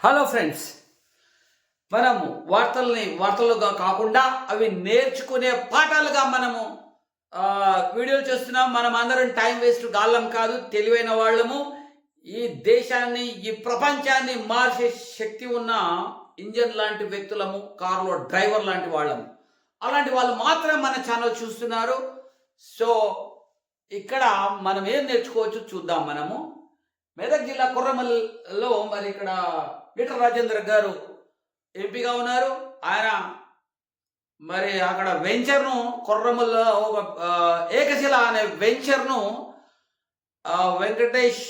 Hello friends, మనము వార్తలుగా కాకుండా అవి నేర్చుకునే పాఠాలుగా మనము వీడియోలు చేస్తున్నాం. మనం అందరం టైం వేస్ట్ గాళ్ళం కాదు, తెలివైన వాళ్ళము. ఈ దేశాన్ని, ఈ ప్రపంచాన్ని మార్చే శక్తి ఉన్న ఇంజన్ లాంటి వ్యక్తులము, కారులో డ్రైవర్ లాంటి వాళ్ళము. అలాంటి వాళ్ళు మాత్రమే మన ఛానల్ చూస్తున్నారు. సో ఇక్కడ మనం ఏం నేర్చుకోవచ్చు చూద్దాం. మనము మెదక్ జిల్లా కుర్రమల్లో మరి ఇక్కడ ఈటల రాజేందర్ గారు ఎంపీగా ఉన్నారు. ఆయన మరి అక్కడ వెంచర్ను కొర్రమల్లో ఒక ఏకశిల అనే వెంచర్ను వెంకటేష్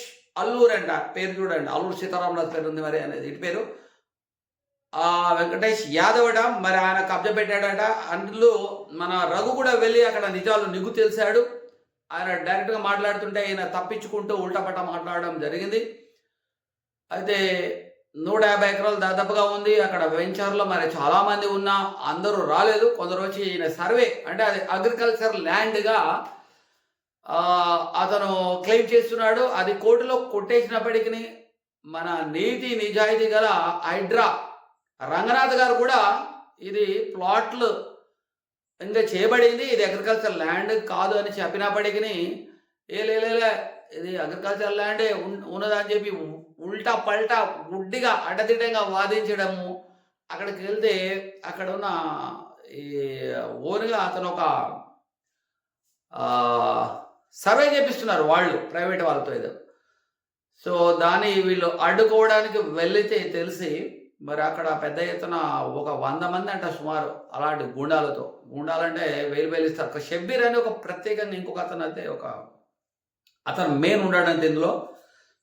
అల్లూరు అంట పేరు, చూడండి, అల్లూరు సీతారామరాజు పేరు ఉంది మరి అనేది ఇటు పేరు. వెంకటేష్ యాదవ్ అట, మరి ఆయన కబ్జా పెట్టాడట. అందులో మన రఘు కూడా వెళ్ళి అక్కడ నిజాలు నిగ్గు తెలిసాడు. ఆయన డైరెక్ట్గా మాట్లాడుతుంటే ఆయన తప్పించుకుంటూ ఉల్టాపట్ట మాట్లాడడం జరిగింది. అయితే 150 ఎకరాలు దాదాపుగా ఉంది అక్కడ వెంచర్లో. మరి చాలామంది ఉన్నా అందరూ రాలేదు. కొందరు వచ్చి ఈయన సర్వే అంటే అది అగ్రికల్చర్ ల్యాండ్గా అతను క్లెయిమ్ చేస్తున్నాడు. అది కోర్టులో కొట్టేసినప్పటికీ మన నీతి నిజాయితీ గల హైడ్రా రంగనాథ్ గారు కూడా ఇది ప్లాట్లు ఇంకా చేయబడింది, ఇది అగ్రికల్చర్ ల్యాండ్ కాదు అని చెప్పినప్పటికీ లేలే ఇది అగ్రికల్చర్ ల్యాండే ఉన్నదని చెప్పి ఉల్టా పల్టా గుడ్డిగా అడ్డదిడ్డంగా వాదించడము. అక్కడికి వెళ్తే అక్కడ ఉన్న ఈ ఓన్గా అతను ఒక సర్వే చేపిస్తున్నారు వాళ్ళు, ప్రైవేట్ వాళ్ళతో ఏదో. సో దాన్ని వీళ్ళు అడ్డుకోవడానికి వెళితే తెలిసి మరి అక్కడ పెద్ద ఎత్తున ఒక 100 మంది అంట సుమారు అలాంటి గుండాలంటే వేలు ఇస్తారు. ఒక షబ్బీర్ అని ఒక ప్రత్యేకంగా ఇంకొక అతను అయితే అతను మెయిన్ ఉన్నాడంటే ఇందులో.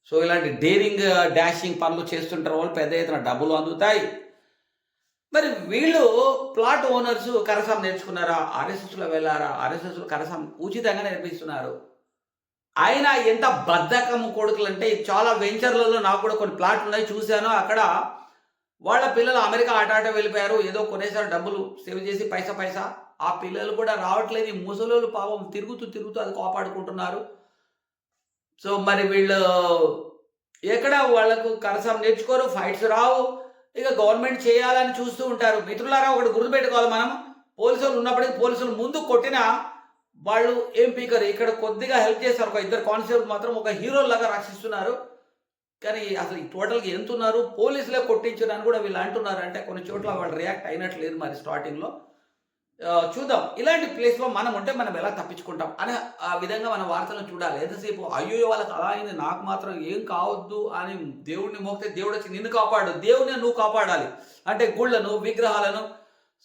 సో ఇలాంటి డేరింగ్ డాషింగ్ పనులు చేస్తుంటారు వాళ్ళు, పెద్ద ఎత్తున డబ్బులు అందుతాయి. మరి వీళ్ళు ప్లాట్ ఓనర్స్ కరసం నేర్చుకున్నారా, ఆర్ఎస్ఎస్లో వెళ్ళారా, ఆర్ఎస్ఎస్లో కరసం ఉచితంగా నేర్పిస్తున్నారు. ఆయన ఎంత బద్ధకం కొడుకులు అంటే, చాలా వెంచర్లలో నాకు కూడా కొన్ని ప్లాట్లు ఉన్నాయి చూశాను. అక్కడ వాళ్ళ పిల్లలు అమెరికా ఆట వెళ్ళిపోయారు, ఏదో కొనేసారు, డబ్బులు సేవ్ చేసి పైసా. ఆ పిల్లలు కూడా రావట్లేదు. ఈ ముసలోళ్ళు పాపం తిరుగుతూ అది కాపాడుకుంటున్నారు. సో మరి వీళ్ళు ఎక్కడ వాళ్లకు కరసం నేర్చుకోరు, ఫైట్స్ రావు, ఇక గవర్నమెంట్ చేయాలని చూస్తూ ఉంటారు. మిత్రులారా, ఒకటి గుర్తుపెట్టుకోవాలి, మనం పోలీసులు ఉన్నప్పటికీ పోలీసులు ముందు కొట్టినా వాళ్ళు ఏం పీకరు. ఇక్కడ కొద్దిగా హెల్ప్ చేస్తారు. ఒక 2 కానిస్టేబుల్ మాత్రం ఒక హీరోలాగా రక్షిస్తున్నారు. కానీ అసలు ఈ టోటల్గా ఎంత ఉన్నారు, పోలీసులే కొట్టించారని కూడా వీళ్ళు అంటున్నారు. అంటే కొన్ని చోట్ల వాళ్ళు రియాక్ట్ అయినట్లేదు మరి స్టార్టింగ్లో. చూద్దాం ఇలాంటి ప్లేస్లో మనం ఉంటే మనం ఎలా తప్పించుకుంటాం అనే ఆ విధంగా మన వార్తలను చూడాలి. ఎంతసేపు అయ్యో వాళ్ళకి అలా అయింది, నాకు మాత్రం ఏం కావద్దు అని దేవుడిని మోగితే దేవుడు వచ్చి నిన్ను కాపాడు, దేవుడిని నువ్వు కాపాడాలి. అంటే గుళ్ళను, విగ్రహాలను.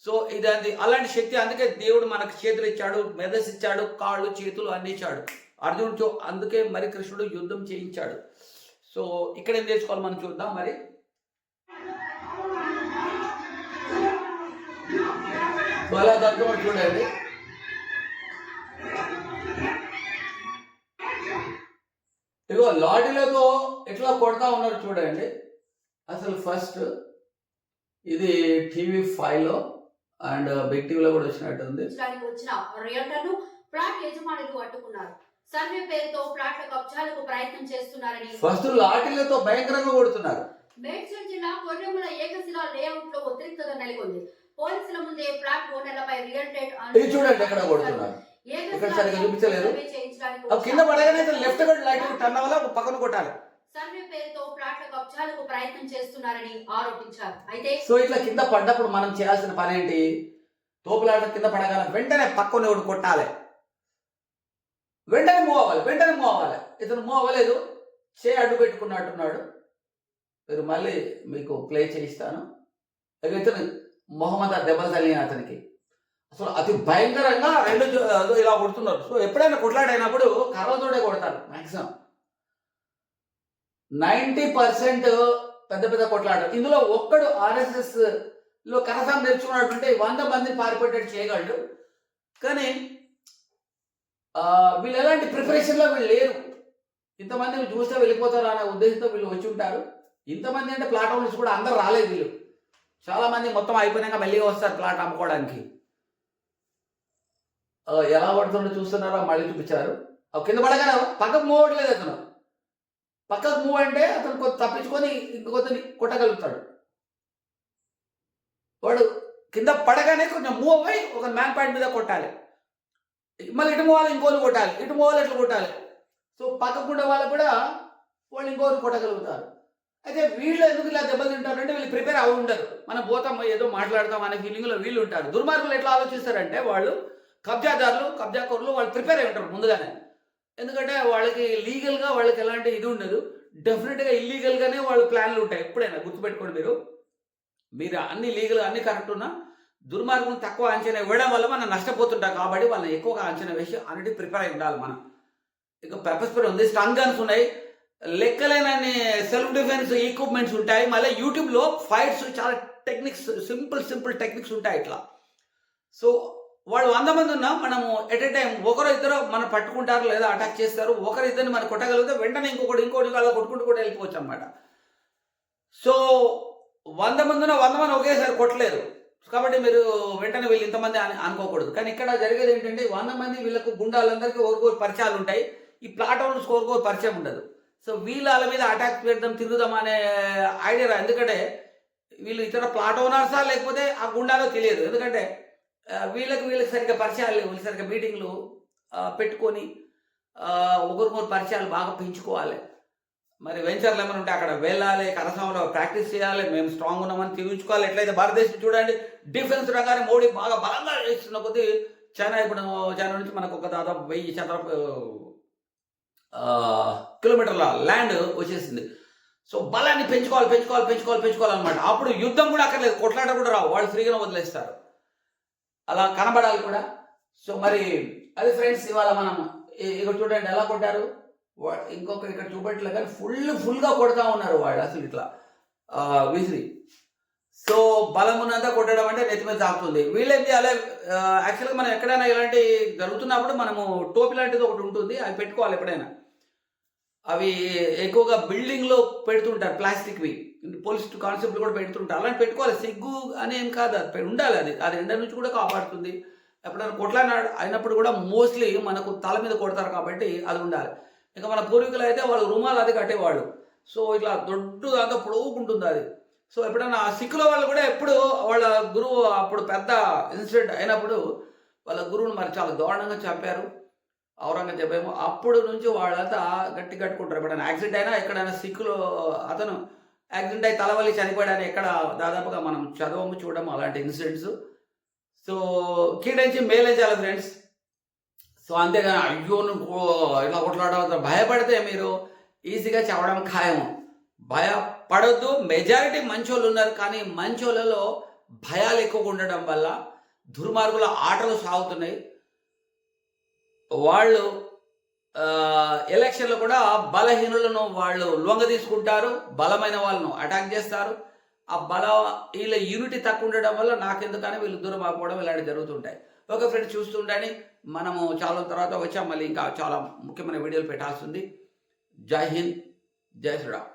సో ఇది అలాంటి శక్తి. అందుకే దేవుడు మనకు చేతులు ఇచ్చాడు, మెదస్ ఇచ్చాడు, కాళ్ళు చేతులు అన్ని ఇచ్చాడు అర్జునుడితో. అందుకే మరి కృష్ణుడు యుద్ధం చేయించాడు. సో ఇక్కడ ఏం నేర్చుకోవాలి మనం చూద్దాం. మరి అలా దర్శనం చూడండి. ఇగో లాఠీలతో ఎట్లా కొడతా ఉన్నారు చూడండి. అసలు ఫస్ట్ ఇది TV5లో అండ్ బిగ్ టీవీలో కూడా వచ్చినట్టుంది. వచ్చిన రియల్టర్ను ప్లాట్ యజమానులు అడ్డుకున్నారు. సర్వే పేరుతో ప్లాట్ల కబ్జాలకు ప్రయత్నం చేస్తున్నారని ఫస్ట్ లాఠీలతో భయంకరంగా కొడుతున్నారు. మేడ్చల్ జిల్లా కొర్రెముల ఏకశిల లేఅవుట్ లో ఉద్రిక్తత నెలకొంది. పోలీసుల ముందే ప్లాట్ ఓనర్లపై రియల్ టెట్ చూడండి ఎక్కడ కొడుతున్నారు. ఇక్కడ సరిగ్గా చూపించలేదు. కింద పడగానే లెఫ్ట్ గడ్ లైట్ టర్న్ అవ్వాలి, పక్కన కొట్టాలి. సర్వే పేరుతో ప్లాట్ల కబ్జాలకు ప్రయత్నం చేస్తున్నారని ఆరోపించారు. అయితే సో ఇట్లా కింద పడ్డప్పుడు మనం చేయాల్సిన పని ఏంటి? తోపులాట కింద పడగానే వెంటనే పక్కన ఒకటి కొట్టాలి, వెంటనే మూవ్ అవ్వాలి. ఇతను మూవ్ అవ్వలేదు, అడ్డు పెట్టుకున్నట్టున్నాడు. మీరు మళ్ళీ మీకు ప్లే చేయిస్తాను. ఇతను మొహమ్మద్ దెబ్బలు తల్లిన అతనికి అసలు అతి భయంకరంగా 2 ఇలా కొడుతున్నారు. సో ఎప్పుడైనా కొట్లాడైనప్పుడు కర్రతోడే కొడతారు. మ్యాక్సిమం 90% పెద్ద కొట్లాడు. ఇందులో ఒక్కడు RSS లో కరసం నేర్చుకున్నటువంటి 100 మంది పారిపోయేటట్టు చేయగలడు. కానీ వీళ్ళు ఎలాంటి ప్రిపరేషన్లో వీళ్ళు లేరు. ఇంతమంది చూస్తే వెళ్ళిపోతారు అనే ఉద్దేశంతో వీళ్ళు వచ్చి ఉంటారు. ఇంతమంది అంటే ప్లాట్ ఓనర్స్ కూడా అందరు రాలేదు. వీళ్ళు చాలామంది మొత్తం అయిపోయినాక మెల్లిగా వస్తారు ప్లాట్ అమ్ముకోవడానికి. ఎలా పడుతుండో చూస్తున్నారో మళ్ళీ చూపించారు. కింద పడగానే పక్కకు మూవట్లేదు, అతను పక్కకు మూవ్ అంటే అతను కొంత తప్పించుకొని ఇంకొకరిని కొట్టగలుగుతాడు. వాడు కింద పడగానే కొంచెం మూవ్ అయ్యి ఒక మ్యాన్ పాయింట్ మీద కొట్టాలి. మళ్ళీ ఇటు మూవాలి, ఇంకోరు కొట్టాలి, ఇటు మూవాలి, ఇట్లా కొట్టాలి. సో పక్కకుండా వాళ్ళకు కూడా వాళ్ళు ఇంకోరు కొట్టగలుగుతారు. అయితే వీళ్ళు ఎందుకు ఇలా దెబ్బలు తింటారంటే వీళ్ళు ప్రిపేర్ అవి ఉండరు. మనం పోతాం ఏదో మాట్లాడతాం అనే ఫీలింగ్లో వీళ్ళు ఉంటారు. దుర్మార్గులు ఎట్లా ఆలోచిస్తారంటే వాళ్ళు కబ్జాదారులు, కబ్జాకోరులు వాళ్ళు ప్రిపేర్ అయి ఉంటారు ముందుగానే. ఎందుకంటే వాళ్ళకి లీగల్గా వాళ్ళకి ఎలాంటి ఇది ఉండదు. డెఫినెట్గా ఇల్లీగల్గానే వాళ్ళ ప్లాన్లు ఉంటాయి. ఎప్పుడైనా గుర్తుపెట్టుకోండి మీరు అన్ని లీగల్గా అన్ని కరెక్ట్ ఉన్నా దుర్మార్గులు తక్కువ అంచనా ఇవ్వడం వల్ల మనం నష్టపోతుంటాం. కాబట్టి వాళ్ళని ఎక్కువగా అంచనా వేసి అన్నిటికీ ప్రిపేర్ అయి ఉండాలి మనం. ఇక పెప్పర్ స్ప్రే ఉంది, స్టన్ గన్స్ ఉన్నాయి, లెక్కలేనన్ని సెల్ఫ్ డిఫెన్స్ ఎక్విప్మెంట్స్ ఉంటాయి. మళ్ళీ యూట్యూబ్లో ఫైట్స్ చాలా టెక్నిక్స్, సింపుల్ టెక్నిక్స్ ఉంటాయి ఇట్లా. సో వాళ్ళు 100 మంది ఉన్నా మనము ఎట్ ఏ టైం ఒకరు ఇద్దరు మనం పట్టుకుంటారు లేదా అటాక్ చేస్తారు. ఒకరు ఇద్దరిని మనం కొట్టగలిగితే వెంటనే ఇంకోటి అలా కొట్టుకుంటూ కూడా వెళ్ళిపోవచ్చు అనమాట. సో 100 మంది ఉన్నా 100 మంది ఒకేసారి కొట్టలేరు. కాబట్టి మీరు వెంటనే వీళ్ళు ఇంతమంది అనుకోకూడదు. కానీ ఇక్కడ జరిగేది ఏంటంటే 100 మంది వీళ్ళకు గుండాలందరికీ ఒకరికొకరు పరిచయాలు ఉంటాయి. ఈ ప్లాట్ ఓనర్స్ ఒకరికొకరు పరిచయం ఉండదు. సో వీళ్ళ వాళ్ళ మీద అటాక్ చేద్దాం, తిరుగుదాం అనే ఐడియా రా. ఎందుకంటే వీళ్ళు ఇతర ప్లాట్ ఓనర్సా లేకపోతే ఆ గుండాలో తెలియదు. ఎందుకంటే వీళ్ళకి సరిగ్గా పరిచయాలు లేవు. వీళ్ళు సరిగ్గా మీటింగ్లు పెట్టుకొని ఒకరికొకరు పరిచయాలు బాగా పెంచుకోవాలి. మరి వెంచర్లు ఏమైనా ఉంటే అక్కడ వెళ్ళాలి, కనసాంలో ప్రాక్టీస్ చేయాలి, మేము స్ట్రాంగ్ ఉన్నామని తీర్చుకోవాలి. ఎట్లయితే భారతదేశం చూడండి డిఫెన్స్ రంగాన్ని మోడీ బాగా బలంగా చేస్తున్న కొద్దీ చైనా నుంచి మనకు ఒక దాదాపు 1000 చదరపు కిలోమీటర్ల ల్యాండ్ వచ్చేసింది. సో బలాన్ని పెంచుకోవాలన్నమాట. అప్పుడు యుద్ధం కూడా అక్కర్లేదు, కొట్లాట కూడా రావు, వాళ్ళు ఫ్రీగా వదిలేస్తారు. అలా కనబడాలి కూడా. సో మరి అది ఫ్రెండ్స్, ఇవాళ మనం ఇక్కడ చూడండి ఎలా కొట్టారు. ఇంకొక ఇక్కడ చూపెట్టలేదు కానీ ఫుల్గా కొడతా ఉన్నారు వాళ్ళు అసలు ఇట్లా విసిరి. సో బలం ఉన్నంతా కొట్టడం అంటే నెత్తి మీద తాకుతుంది. వీళ్ళేం చేయాలి, యాక్చువల్గా మనం ఎక్కడైనా ఇలాంటి జరుగుతున్నప్పుడు మనము టోపీ లాంటిది ఒకటి ఉంటుంది, అవి పెట్టుకోవాలి ఎప్పుడైనా. అవి ఎక్కువగా బిల్డింగ్లో పెడుతుంటారు, ప్లాస్టిక్వి, పోలీస్ కాన్సెప్ట్లు కూడా పెడుతుంటారు. అలాంటి పెట్టుకోవాలి, సిగ్గు అని ఏం కాదు, అది ఉండాలి. అది ఎండ నుంచి కూడా కాపాడుతుంది. ఎప్పుడైనా కొట్లాడిన అయినప్పుడు కూడా మోస్ట్లీ మనకు తల మీద కొడతారు కాబట్టి అది ఉండాలి. ఇంకా మన పూర్వీకులు అయితే వాళ్ళు రుమాలు అది కట్టేవాళ్ళు. సో ఇట్లా దొడ్డు దాకా పొడవుకుంటుంది అది. సో ఎప్పుడైనా సిక్కుల వాళ్ళు కూడా ఎప్పుడు వాళ్ళ గురువు అప్పుడు పెద్ద ఇన్సిడెంట్ అయినప్పుడు వాళ్ళ గురువుని మరి చాలా దారుణంగా చంపారు, ఔరంగజేబు ఏమో. అప్పుడు నుంచి వాళ్ళంతా గట్టి కట్టుకుంటారు. ఎప్పుడైనా యాక్సిడెంట్ అయినా ఎక్కడైనా సిక్కులు అతను యాక్సిడెంట్ అయి తలవల్లి చనిపోయాడని ఎక్కడ దాదాపుగా మనం చదవము, చూడము అలాంటి ఇన్సిడెంట్స్. సో కీడించి మేలే చాలా ఫ్రెండ్స్. సో అంతేగాని అయ్యో నువ్వు ఇలా కొట్లాడవద్దు, భయపడితే మీరు ఈజీగా చావడం ఖాయము. భయపడొద్దు. మెజారిటీ మంచోళ్ళు ఉన్నారు, కానీ మంచోళ్ళలో భయాలు ఎక్కువగా ఉండడం వల్ల దుర్మార్గుల ఆటలు సాగుతున్నాయి. వాళ్ళు ఎలక్షన్లో కూడా బలహీనులను వాళ్ళు లొంగ తీసుకుంటారు, బలమైన వాళ్ళను అటాక్ చేస్తారు. ఆ వీళ్ళ యూనిటీ తక్కువ ఉండడం వల్ల నాకెందుకని వీళ్ళు దూరం ఆగిపోవడం ఇలాంటివి జరుగుతుంటాయి. ఓకే ఫ్రెండ్స్, చూస్తుండని. మనము చాలా తర్వాత వచ్చాం, మళ్ళీ ఇంకా చాలా ముఖ్యమైన వీడియోలు పెట్టాల్సి ఉంది. జై హింద్, జై శ్రీరామ్.